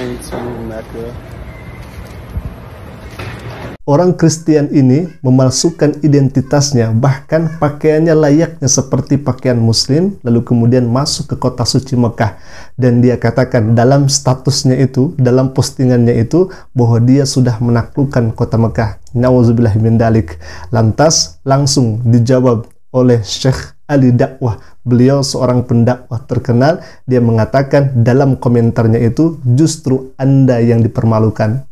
going to Mecca. Orang Kristen ini memalsukan identitasnya, bahkan pakaiannya layaknya seperti pakaian Muslim, lalu kemudian masuk ke kota suci Mekah. Dan dia katakan dalam statusnya itu, dalam postingannya itu, bahwa dia sudah menaklukkan kota Mekah. Nauzubillah min dalik. Lantas langsung dijawab oleh Syekh Ali Dakwah. Beliau seorang pendakwah terkenal. Dia mengatakan dalam komentarnya itu, justru Anda yang dipermalukan.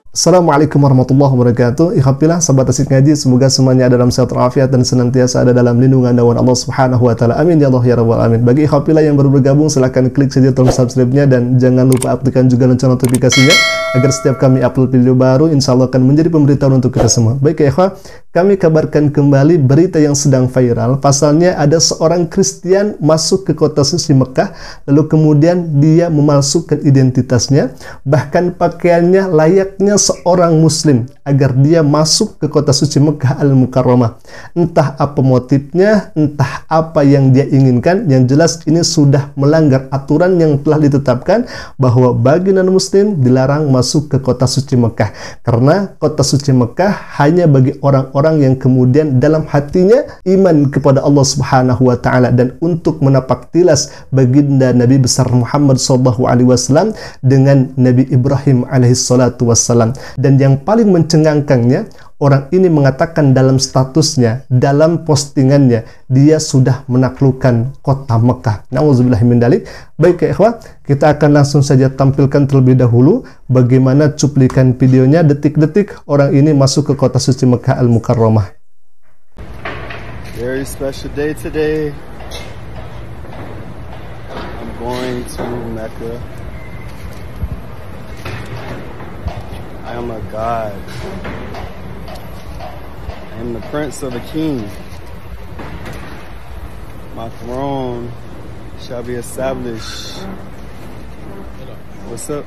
Assalamualaikum warahmatullahi wabarakatuh. Ikhwatilah, sahabat asik ngaji, semoga semuanya ada dalam sehat walafiat dan senantiasa ada dalam lindungan naungan Allah Subhanahu wa taala. Amin ya Allah ya rabbal alamin. Bagi ikhwatilah yang baru bergabung, silahkan klik saja tombol subscribe-nya dan jangan lupa aktifkan juga lonceng notifikasinya agar setiap kami upload video baru insya Allah akan menjadi pemberitahuan untuk kita semua. Baik ya ikhwah, kami kabarkan kembali berita yang sedang viral. Pasalnya ada seorang Kristen masuk ke kota suci Mekah, lalu kemudian dia memalsukan identitasnya, bahkan pakaiannya layaknya seorang Muslim agar dia masuk ke kota suci Mekah Al-Mukarramah. Entah apa motifnya, entah apa yang dia inginkan, yang jelas ini sudah melanggar aturan yang telah ditetapkan bahwa bagi non-Muslim dilarang masuk ke kota suci Mekah. Karena kota suci Mekah hanya bagi orang-orang yang kemudian dalam hatinya iman kepada Allah Subhanahu wa taala, dan untuk menapak tilas baginda Nabi besar Muhammad SAW dengan Nabi Ibrahim alaihissalatu wassalam. Dan yang paling mencengangkannya, orang ini mengatakan dalam statusnya, dalam postingannya, dia sudah menaklukkan kota Mekah. Nauzubillah min dalik. Baik ya ikhwah, kita akan langsung saja tampilkan terlebih dahulu bagaimana cuplikan videonya, detik-detik orang ini masuk ke kota suci Mekah Al-Mukarramah. Very special day today. I'm going to Mecca. I am a God. I am the prince of a king. My throne shall be established. What's up?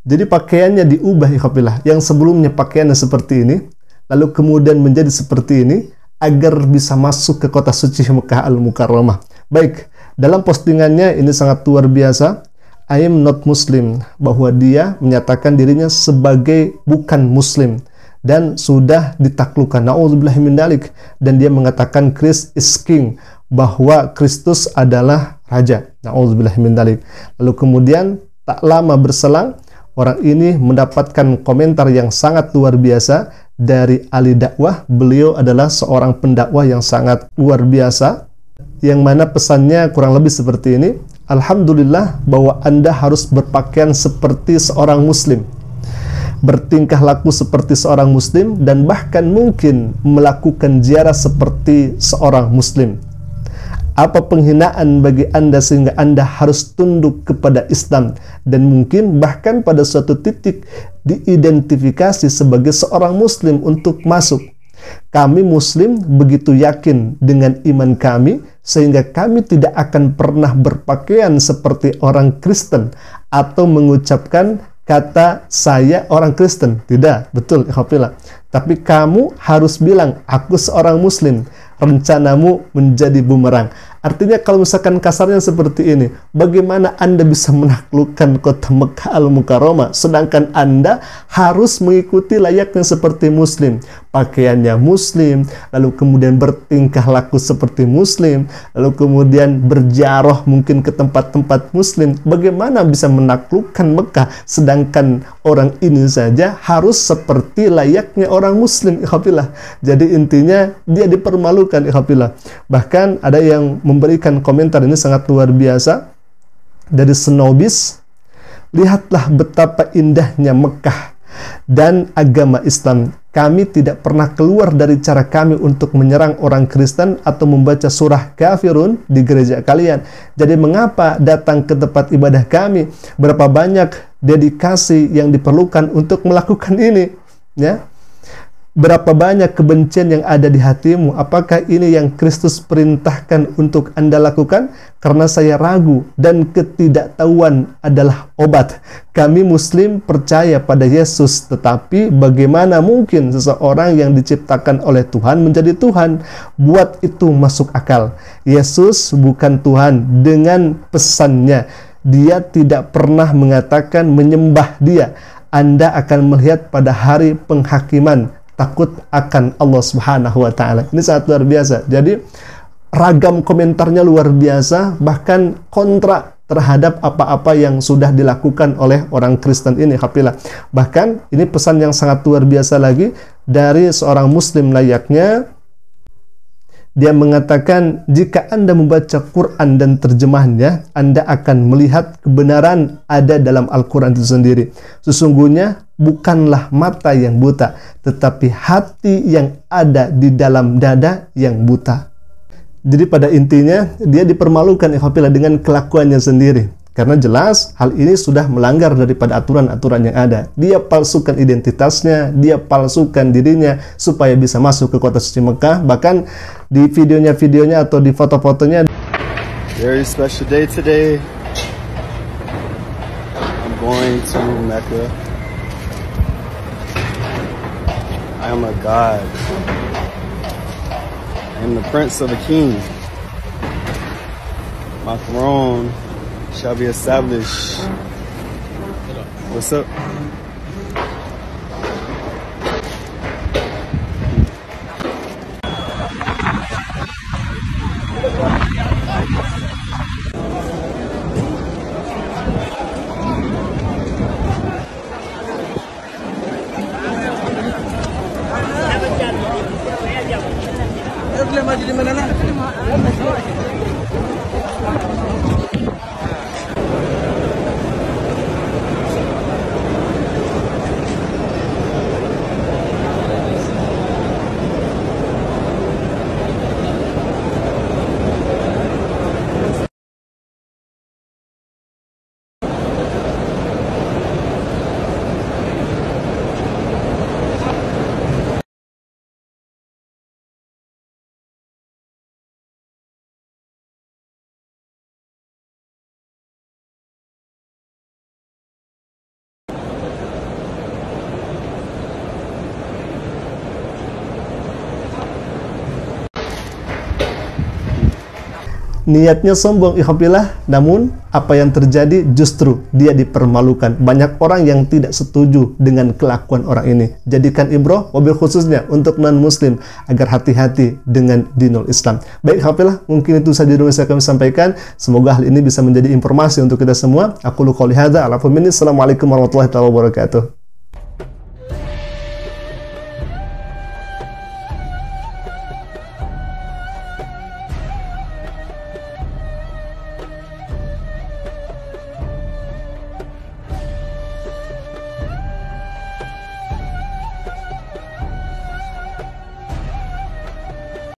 Jadi pakaiannya diubah ikhwatilah. Yang sebelumnya pakaiannya seperti ini, lalu kemudian menjadi seperti ini agar bisa masuk ke kota suci Mekah Al-Mukarramah. Baik, dalam postingannya ini sangat luar biasa. I am not Muslim, bahwa dia menyatakan dirinya sebagai bukan Muslim dan sudah ditaklukkan. Nauzubillahi min dalik. Dan dia mengatakan Christ is king, bahwa Kristus adalah raja. Nauzubillahi min dalik. Lalu kemudian tak lama berselang, orang ini mendapatkan komentar yang sangat luar biasa dari Ali Dakwah. Beliau adalah seorang pendakwah yang sangat luar biasa, yang mana pesannya kurang lebih seperti ini. Alhamdulillah bahwa Anda harus berpakaian seperti seorang Muslim, bertingkah laku seperti seorang Muslim, dan bahkan mungkin melakukan ziarah seperti seorang Muslim. Apa penghinaan bagi Anda sehingga Anda harus tunduk kepada Islam, dan mungkin bahkan pada suatu titik diidentifikasi sebagai seorang Muslim untuk masuk. Kami Muslim begitu yakin dengan iman kami sehingga kami tidak akan pernah berpakaian seperti orang Kristen atau mengucapkan kata saya orang Kristen. Tidak, betul ikhwatilah. Tapi kamu harus bilang aku seorang Muslim. Rencanamu menjadi bumerang. Artinya kalau misalkan kasarnya seperti ini, bagaimana Anda bisa menaklukkan kota Mekah Al-Mukarramah sedangkan Anda harus mengikuti layaknya seperti Muslim, pakaiannya Muslim, lalu kemudian bertingkah laku seperti Muslim, lalu kemudian berziarah mungkin ke tempat-tempat Muslim. Bagaimana bisa menaklukkan Mekah sedangkan orang ini saja harus seperti layaknya orang Muslim, ikhwatilah. Jadi intinya dia dipermalukan, ikhwatilah. Bahkan ada yang memberikan komentar ini sangat luar biasa dari Senobis. Lihatlah betapa indahnya Mekah dan agama Islam. Kami tidak pernah keluar dari cara kami untuk menyerang orang Kristen atau membaca surah kafirun di gereja kalian. Jadi mengapa datang ke tempat ibadah kami? Berapa banyak dedikasi yang diperlukan untuk melakukan ini, ya? Berapa banyak kebencian yang ada di hatimu? Apakah ini yang Kristus perintahkan untuk Anda lakukan? Karena saya ragu dan ketidaktahuan adalah obat. Kami Muslim percaya pada Yesus, tetapi bagaimana mungkin seseorang yang diciptakan oleh Tuhan menjadi Tuhan? Buat itu masuk akal. Yesus bukan Tuhan dengan pesannya. Dia tidak pernah mengatakan menyembah Dia. Anda akan melihat pada hari penghakiman takut akan Allah Subhanahu wa Ta'ala. Ini sangat luar biasa. Jadi ragam komentarnya luar biasa, bahkan kontra terhadap apa-apa yang sudah dilakukan oleh orang Kristen ini, Hafilah. Bahkan ini pesan yang sangat luar biasa lagi dari seorang Muslim layaknya. Dia mengatakan, jika Anda membaca Quran dan terjemahannya, Anda akan melihat kebenaran ada dalam Al-Quran itu sendiri. Sesungguhnya bukanlah mata yang buta, tetapi hati yang ada di dalam dada yang buta. Jadi pada intinya, dia dipermalukan dengan kelakuannya sendiri. Karena jelas hal ini sudah melanggar daripada aturan-aturan yang ada. Dia palsukan identitasnya, dia palsukan dirinya supaya bisa masuk ke kota suci Mekah. Bahkan di videonya atau di foto-fotonya, Very special day today. I'm going to Mecca. I am a God. I am the Prince of the King. My throne shall be established. What's up? niatnya sombong, ikhwafilah, namun apa yang terjadi justru dia dipermalukan. Banyak orang yang tidak setuju dengan kelakuan orang ini. Jadikan ibrah, wabil khususnya untuk non-muslim, agar hati-hati dengan dinul Islam. Baik, ikhwafilah, mungkin itu saja yang bisa kami sampaikan. Semoga hal ini bisa menjadi informasi untuk kita semua. Aku qouli hadza, Assalamualaikum warahmatullahi wabarakatuh.